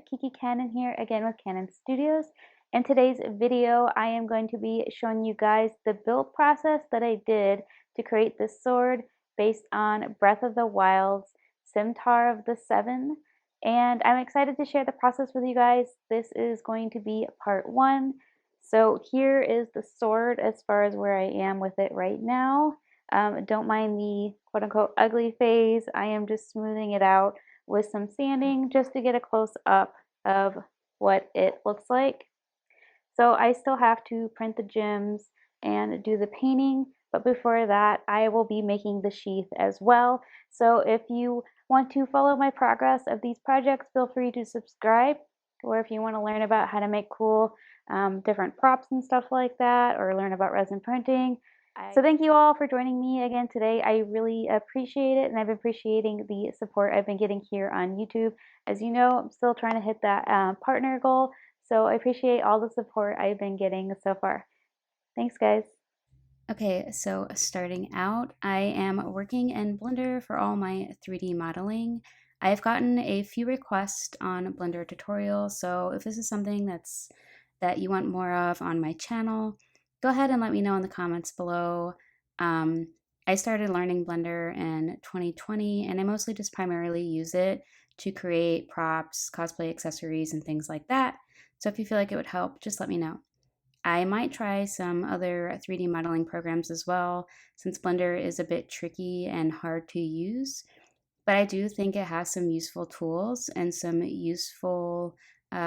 Kiki Kannon here again with Kannon Studios. In today's video, I am going to be showing you guys the build process that I did to create this sword based on Breath of the Wild's Scimitar of the Seven. And I'm excited to share the process with you guys. This is going to be part one. So here is the sword as far as where I am with it right now. Don't mind the quote unquote ugly phase. I am just smoothing it out with some sanding just to get a close up of what it looks like. So I still have to print the gems and do the painting, but before that I will be making the sheath as well. So if you want to follow my progress of these projects, feel free to subscribe, or if you want to learn about how to make cool different props and stuff like that, or learn about resin printing. So thank you all for joining me again today. I really appreciate it, and I've been appreciating the support I've been getting here on YouTube. As you know, I'm still trying to hit that partner goal, so I appreciate all the support I've been getting so far. Thanks, guys. Okay, so starting out, I am working in Blender for all my 3D modeling. I've gotten a few requests on Blender tutorials, so if this is something that you want more of on my channel, go ahead and let me know in the comments below. Um, I started learning Blender in 2020, and I mostly just primarily use it to create props, cosplay accessories, and things like that. So if you feel like it would help, just let me know. I might try some other 3D modeling programs as well, since Blender is a bit tricky and hard to use. But I do think it has some useful tools and some useful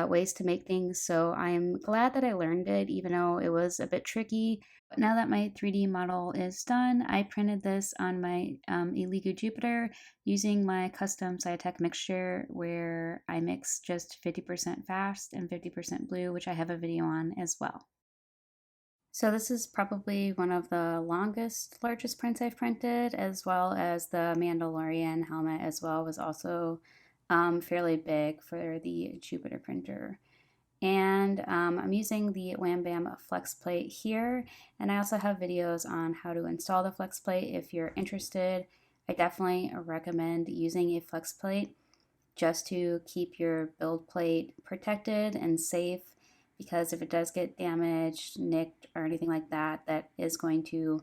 ways to make things. So I'm glad that I learned it, even though it was a bit tricky. But now that my 3D model is done, I printed this on my Elegoo Jupiter using my custom Cytec mixture, where I mix just 50% fast and 50% blue, which I have a video on as well. So this is probably one of the largest prints I've printed, as well as the Mandalorian helmet as well was also fairly big for the Jupiter printer. And I'm using the Wham Bam flex plate here, and I also have videos on how to install the flex plate if you're interested. I definitely recommend using a flex plate just to keep your build plate protected and safe, because if it does get damaged, nicked, or anything like that, that is going to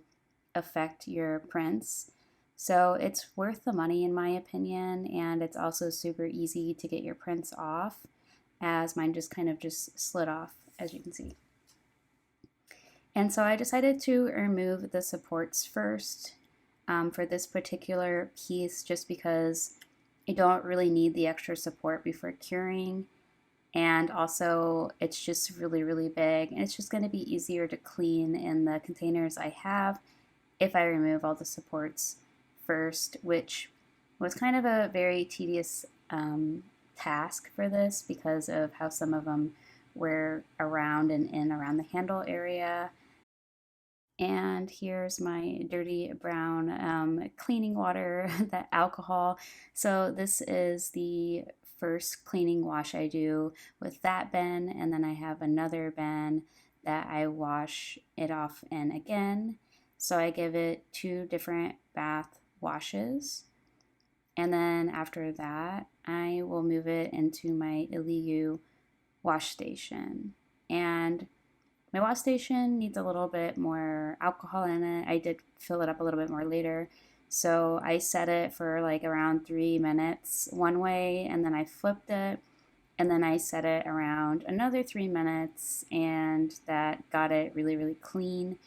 affect your prints. So it's worth the money in my opinion, and it's also super easy to get your prints off, as mine just kind of just slid off, as you can see. And so I decided to remove the supports first for this particular piece, just because I don't really need the extra support before curing. And also, it's just really big, and it's just going to be easier to clean in the containers I have if I remove all the supports first, which was kind of a very tedious task for this because of how some of them were around and in around the handle area. And here's my dirty brown cleaning water, that alcohol. So this is the first cleaning wash I do with that bin, and then I have another bin that I wash it off in again. So I give it 2 different bath washes, and then after that I will move it into my Elegoo wash station. And my wash station needs a little bit more alcohol in it. I did fill it up a little bit more later. So I set it for like around 3 minutes one way, and then I flipped it, and then I set it around another 3 minutes, and that got it really clean.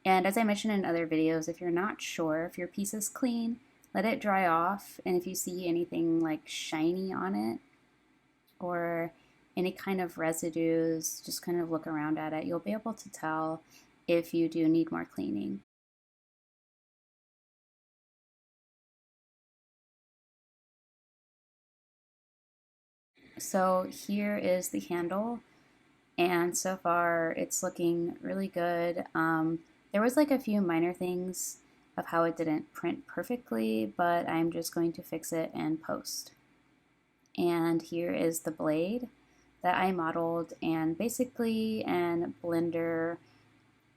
And as I mentioned in other videos, if you're not sure if your piece is clean, let it dry off, and if you see anything like shiny on it or any kind of residues, just kind of look around at it. You'll be able to tell if you do need more cleaning. So here is the handle, and so far it's looking really good. There was like a few minor things of how it didn't print perfectly, but I'm just going to fix it in post. And here is the blade that I modeled, and basically in Blender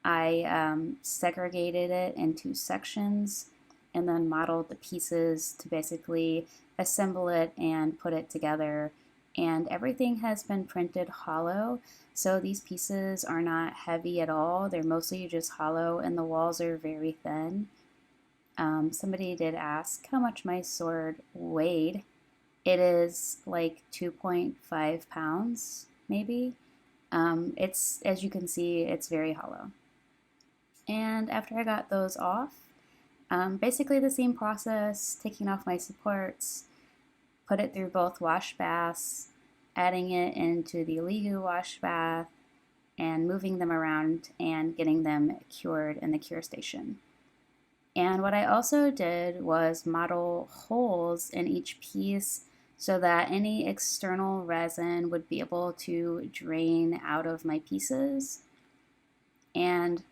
I segregated it into sections and then modeled the pieces to basically assemble it and put it together and everything has been printed hollow. So these pieces are not heavy at all. They're mostly just hollow and the walls are very thin. Somebody did ask how much my sword weighed. It is like 2.5 pounds, maybe. It's, as you can see, it's very hollow. And after I got those off, basically the same process, taking off my supports, put it through both wash baths, adding it into the Lihu wash bath, and moving them around and getting them cured in the cure station. And what I also did was model holes in each piece so that any external resin would be able to drain out of my pieces. And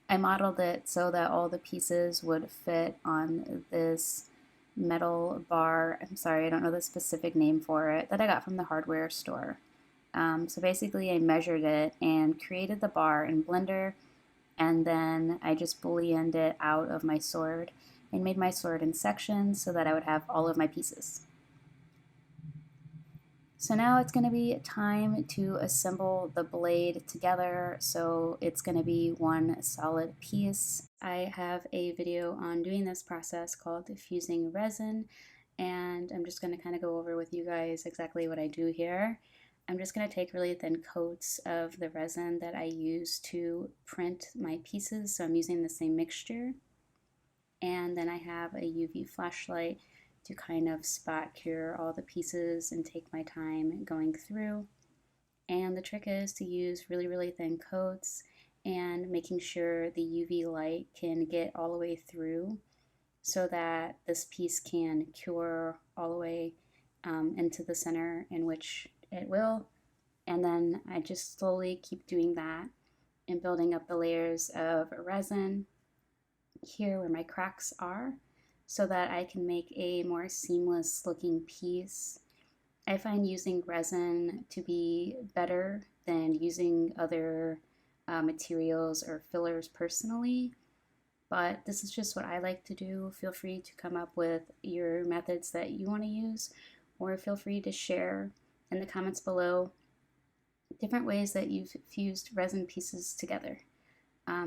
I modeled it so that all the pieces would fit on this metal bar. I'm sorry, I don't know the specific name for it, that I got from the hardware store. So basically, I measured it and created the bar in Blender, and then I just booleaned it out of my sword and made my sword in sections so that I would have all of my pieces. So now it's going to be time to assemble the blade together, so it's going to be one solid piece. I have a video on doing this process called fusing resin, and I'm just going to kind of go over with you guys exactly what I do here. I'm just going to take really thin coats of the resin that I use to print my pieces, so I'm using the same mixture. And then I have a UV flashlight to kind of spot cure all the pieces and take my time going through. And the trick is to use really, really thin coats and making sure the UV light can get all the way through so that this piece can cure all the way into the center, in which it will. And then I just slowly keep doing that and building up the layers of resin here where my cracks are so that I can make a more seamless looking piece. I find using resin to be better than using other materials or fillers personally, but this is just what I like to do. Feel free to come up with your methods that you want to use, or feel free to share in the comments below different ways that you've fused resin pieces together.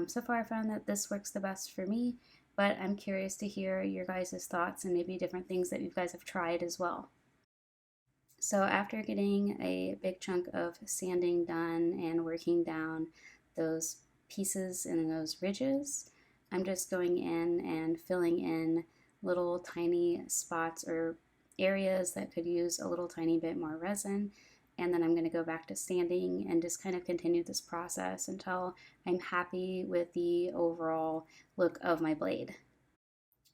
So far I found that this works the best for me, but I'm curious to hear your guys' thoughts and maybe different things that you guys have tried as well. So after getting a big chunk of sanding done and working down those pieces and those ridges, I'm just going in and filling in little tiny spots or areas that could use a little tiny bit more resin. And then I'm going to go back to sanding and just kind of continue this process until I'm happy with the overall look of my blade.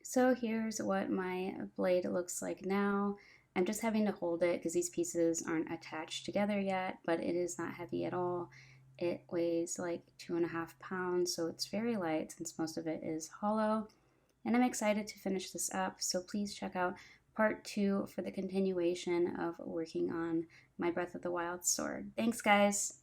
So here's what my blade looks like now. I'm just having to hold it because these pieces aren't attached together yet, but it is not heavy at all. It weighs like 2.5 pounds, so it's very light since most of it is hollow. And I'm excited to finish this up, so please check out part 2 for the continuation of working on my Breath of the Wild sword. Thanks, guys!